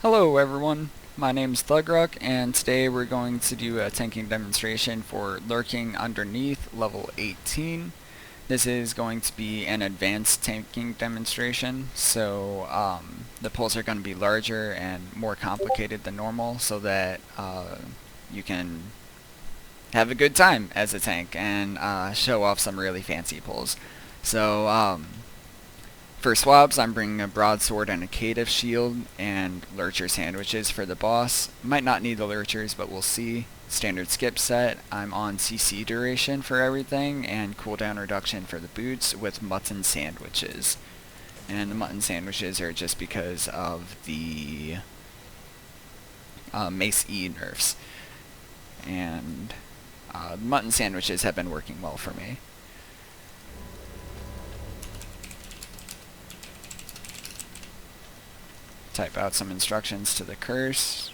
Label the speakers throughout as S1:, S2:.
S1: Hello everyone, my name's Thugruck, and today we're going to do a tanking demonstration for Lurking Underneath level 18. This is going to be an advanced tanking demonstration, so the pulls are going to be larger and more complicated than normal so that you can have a good time as a tank and show off some really fancy pulls. So for swabs, I'm bringing a broadsword and a caitiff shield and lurcher sandwiches for the boss. Might not need the lurchers, but we'll see. Standard skip set, I'm on CC duration for everything and cooldown reduction for the boots with mutton sandwiches. And the mutton sandwiches are just because of the Mace E nerfs. And the mutton sandwiches have been working well for me. Type out some instructions to the curse.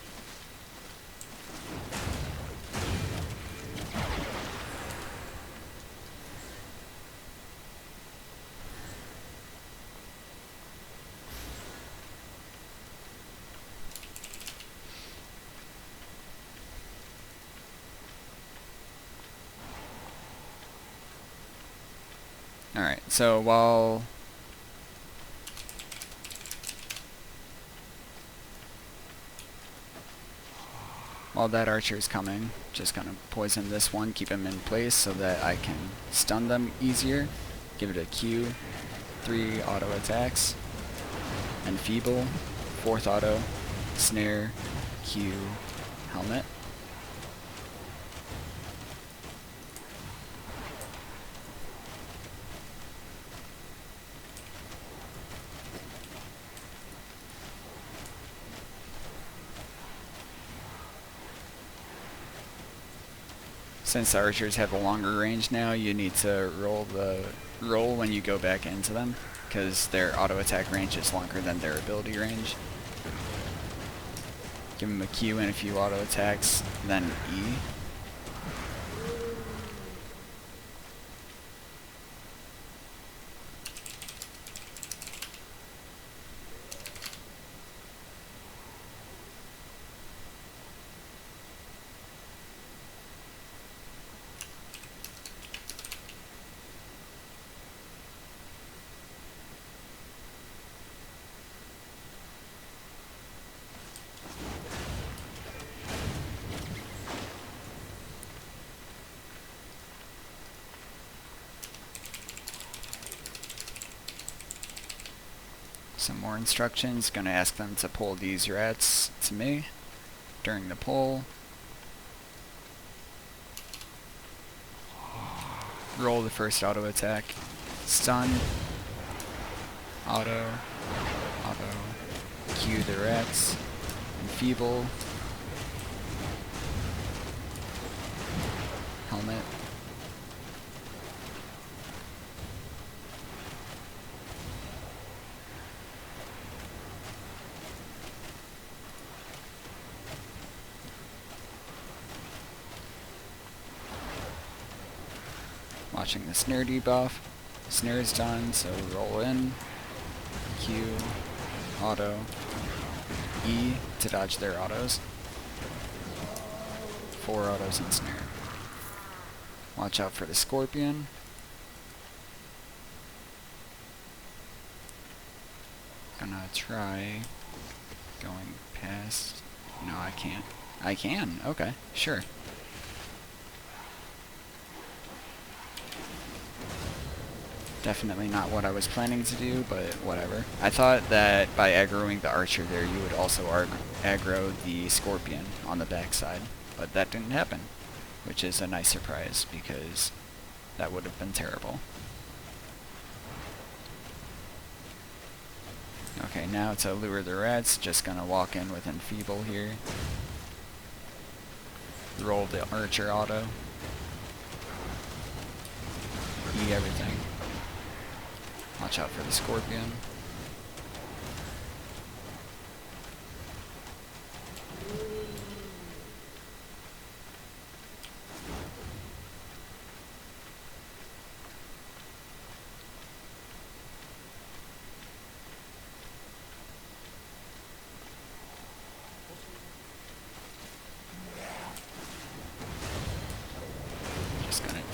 S1: Alright, so while that archer is coming, just gonna poison this one, keep him in place so that I can stun them easier. Give it a Q, 3 auto attacks, enfeeble, 4th auto, snare, Q, helmet. Since the archers have a longer range now, you need to roll when you go back into them, because their auto attack range is longer than their ability range. Give them a Q and a few auto attacks, then E. Some more instructions. Gonna ask them to pull these rats to me during the pull. Roll the first auto attack. Stun. Auto. Cue the rats. Enfeeble. Helmet. Watching the snare debuff. Snare is done, so roll in. Q, auto, E to dodge their autos. 4 autos and snare. Watch out for the scorpion. Gonna try going past. No, I can't. I can, okay, sure. Definitely not what I was planning to do, but whatever. I thought that by aggroing the archer there, you would also aggro the scorpion on the backside, but that didn't happen, which is a nice surprise, because that would have been terrible. Okay, now to lure the rats, just gonna walk in with enfeeble here. Roll the archer auto. E everything. Watch out for the scorpion.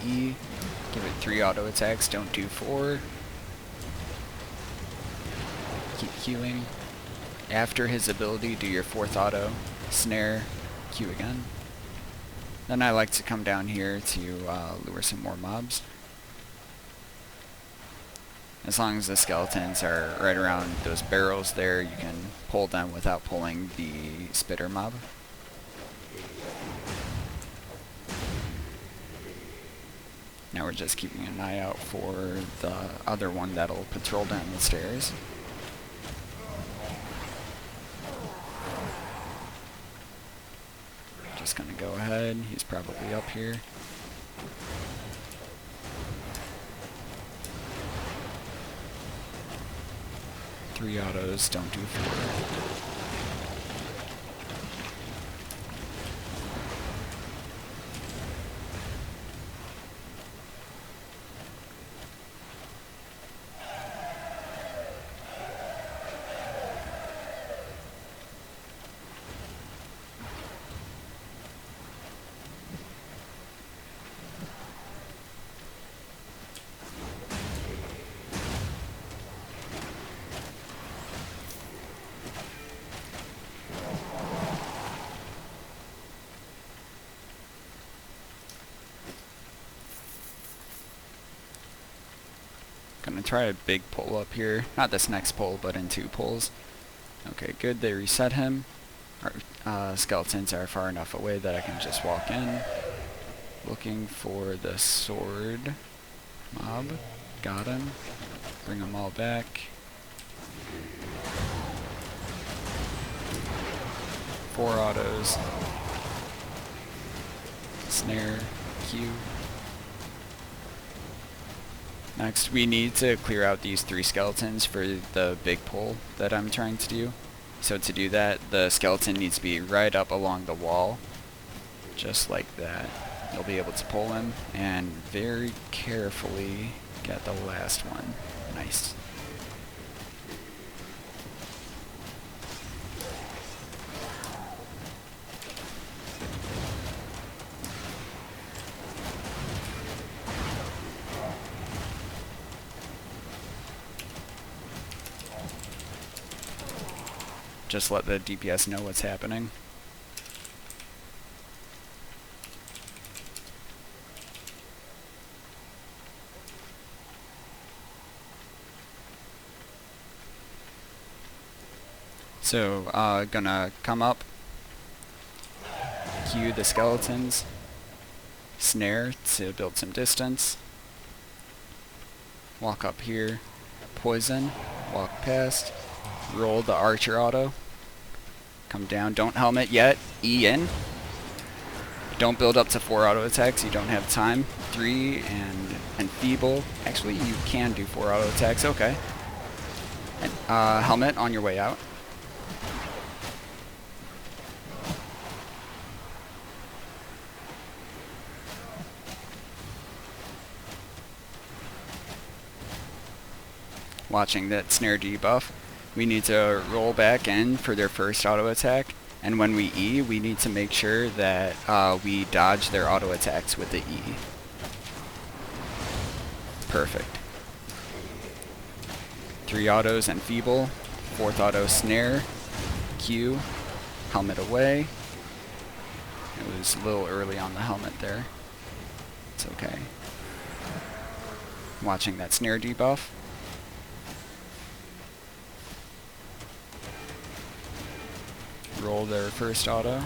S1: E. Give it 3 auto attacks, don't do 4. Keep queuing. After his ability, do your 4th auto, snare, queue again. Then I like to come down here to lure some more mobs. As long as the skeletons are right around those barrels there, you can pull them without pulling the spitter mob. Now we're just keeping an eye out for the other one that'll patrol down the stairs. Just gonna go ahead, he's probably up here. Three autos, don't do 4. Gonna try a big pull up here. Not this next pull, but in 2 pulls. Okay, good. They reset him. Our skeletons are far enough away that I can just walk in. Looking for the sword mob. Got him. Bring them all back. Four autos. Snare. Q. Next, we need to clear out these 3 skeletons for the big pull that I'm trying to do. So to do that, the skeleton needs to be right up along the wall, just like that. You'll be able to pull him and very carefully get the last one. Nice. Just let the DPS know what's happening. So, gonna come up, queue the skeletons, snare to build some distance, walk up here, poison, walk past, roll the archer auto, come down, don't helmet yet, E in, don't build up to 4 auto attacks, you don't have time, 3 and feeble, actually you can do 4 auto attacks, okay, and helmet on your way out. Watching that snare debuff. We need to roll back in for their first auto attack, and when we E, we need to make sure that we dodge their auto attacks with the E. Perfect. 3 autos and feeble, 4th auto snare, Q, helmet away. It was a little early on the helmet there. It's okay. Watching that snare debuff. Roll their first auto.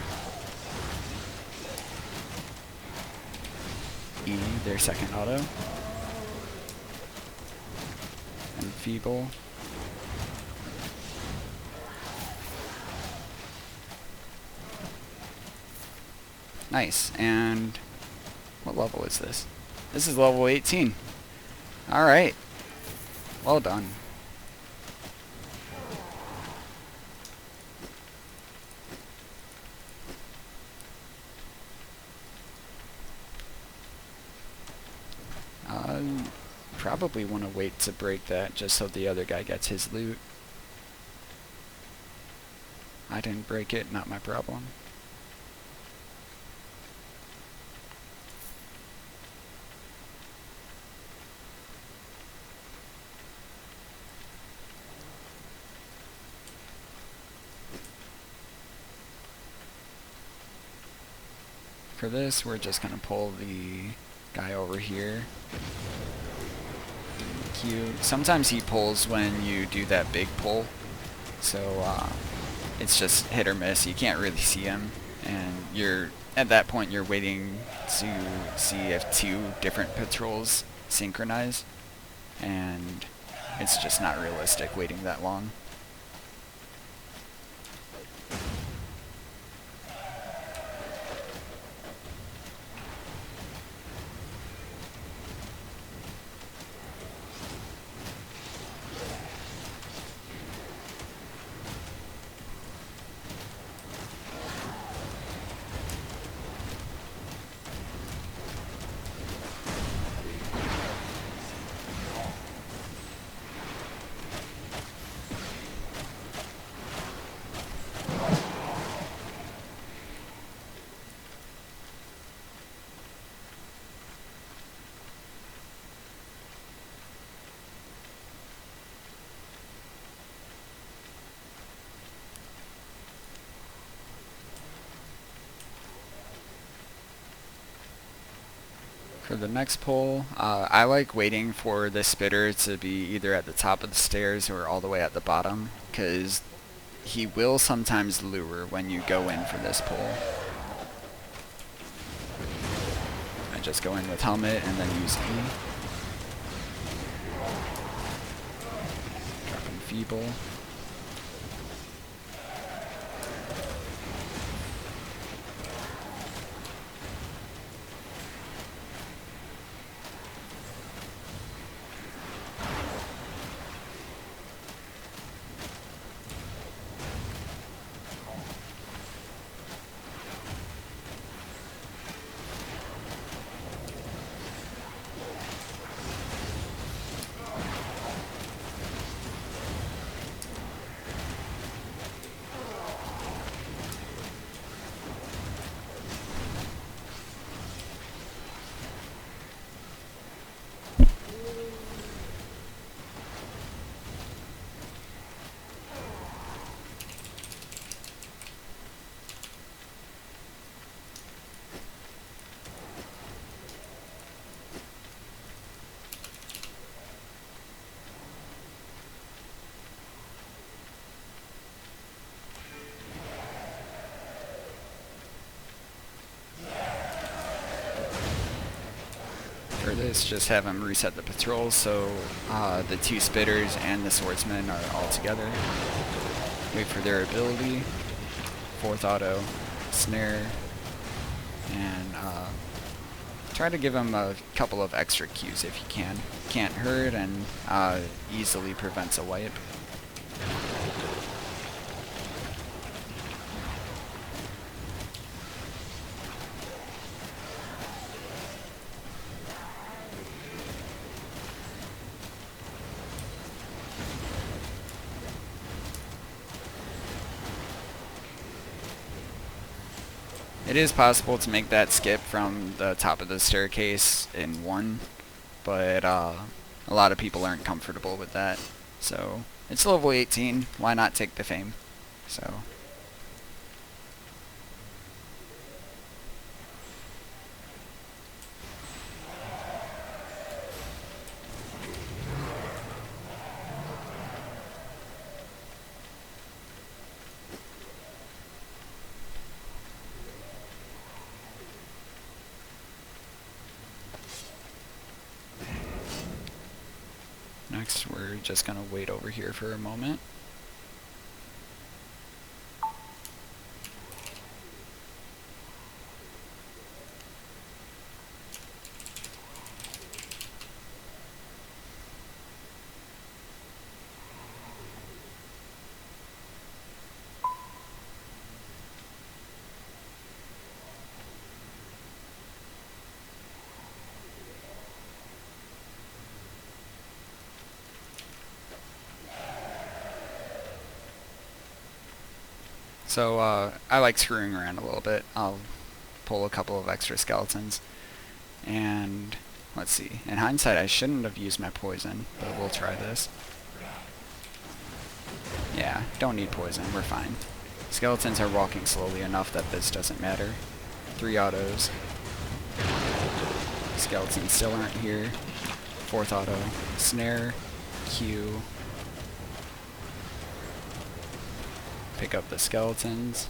S1: E, their second auto. And feeble. Nice. And what level is this? This is level 18. Alright. Well done. Probably want to wait to break that just so the other guy gets his loot. I didn't break it, not my problem. For this, we're just going to pull the guy over here. Q. Sometimes he pulls when you do that big pull, so it's just hit or miss. You can't really see him, and at that point you're waiting to see if two different patrols synchronize, and it's just not realistic waiting that long. For the next pull, I like waiting for the spitter to be either at the top of the stairs or all the way at the bottom, because he will sometimes lure when you go in for this pull. I just go in with helmet and then use E. Drop in feeble. For this, just have him reset the patrols so the two spitters and the swordsmen are all together. Wait for their ability. 4th auto, snare, and try to give him a couple of extra Qs if you can. Can't hurt and easily prevents a wipe. It is possible to make that skip from the top of the staircase in one, but a lot of people aren't comfortable with that. So it's level 18, why not take the fame? So. Next, we're just going to wait over here for a moment. So I like screwing around a little bit. I'll pull a couple of extra skeletons. And let's see. In hindsight, I shouldn't have used my poison, but we'll try this. Yeah, don't need poison. We're fine. Skeletons are walking slowly enough that this doesn't matter. 3 autos. Skeletons still aren't here. 4th auto. Snare. Q. Pick up the skeletons.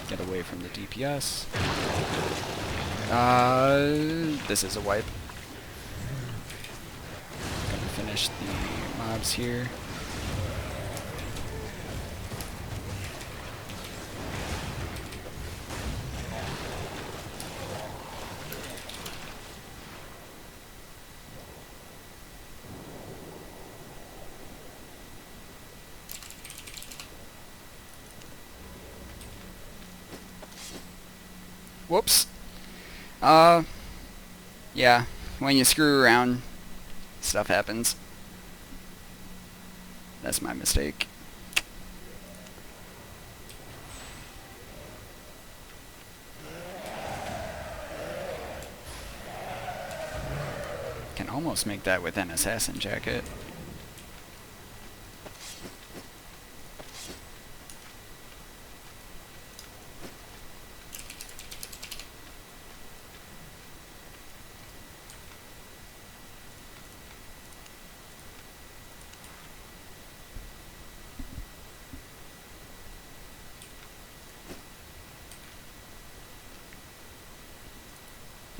S1: Get away from the DPS. This is a wipe. Gonna finish the mobs here. Whoops. Yeah, when you screw around, stuff happens. That's my mistake. Can almost make that with an assassin jacket.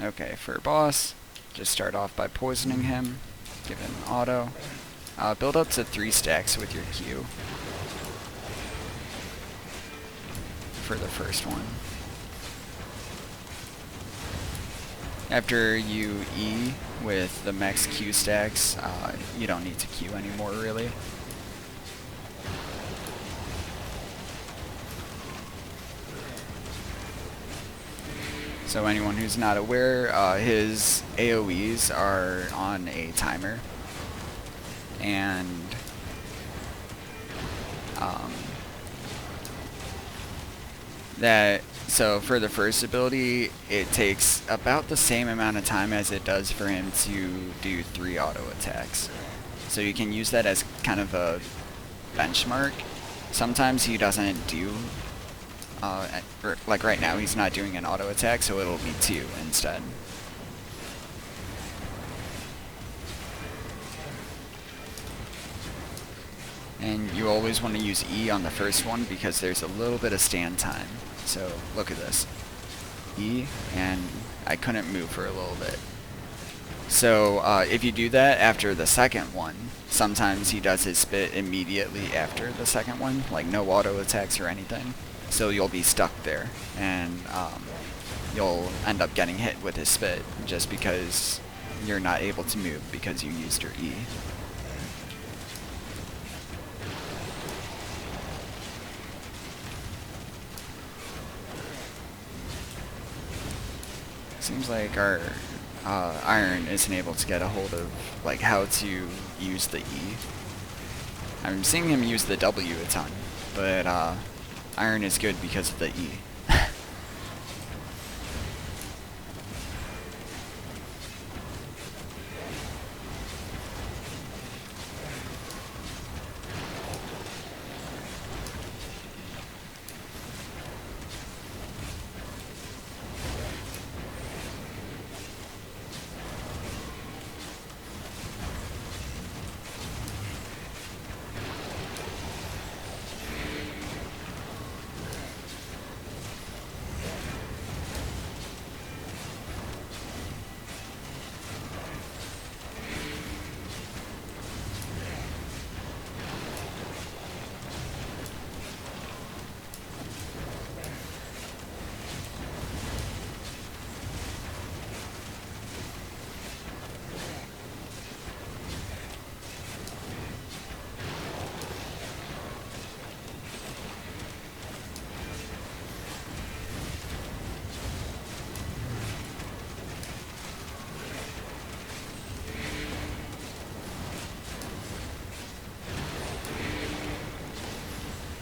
S1: Okay, for boss, just start off by poisoning him, give him auto. Build up to 3 stacks with your Q for the first one. After you E with the max Q stacks, you don't need to Q anymore really. So anyone who's not aware, his AoEs are on a timer, and so for the first ability, it takes about the same amount of time as it does for him to do 3 auto attacks. So you can use that as kind of a benchmark. Sometimes he doesn't do like right now, he's not doing an auto attack, so it'll be 2 instead. And you always want to use E on the first one because there's a little bit of stand time. So look at this. E, and I couldn't move for a little bit. So if you do that after the second one, sometimes he does his spit immediately after the second one, like no auto attacks or anything. So you'll be stuck there, and you'll end up getting hit with his spit just because you're not able to move because you used your E. Seems like our Iron isn't able to get a hold of like how to use the E. I'm seeing him use the W a ton, but Iron is good because of the E.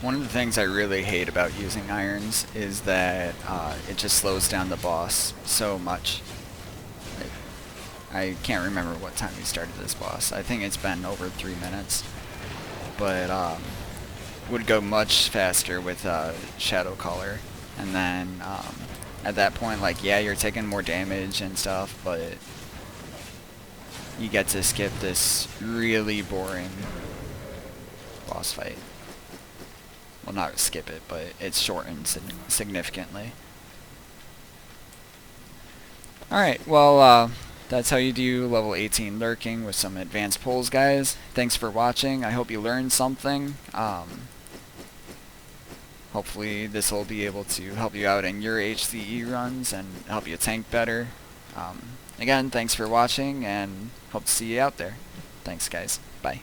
S1: One of the things I really hate about using irons is that it just slows down the boss so much. I can't remember what time we started this boss. I think it's been over 3 minutes. But would go much faster with Shadow Caller. And then at that point, like, yeah, you're taking more damage and stuff, but you get to skip this really boring boss fight. Well, not skip it, but it's shortened significantly. Alright, well, that's how you do level 18 lurking with some advanced pulls, guys. Thanks for watching. I hope you learned something. Hopefully this will be able to help you out in your HCE runs and help you tank better. Again, thanks for watching, and hope to see you out there. Thanks, guys. Bye.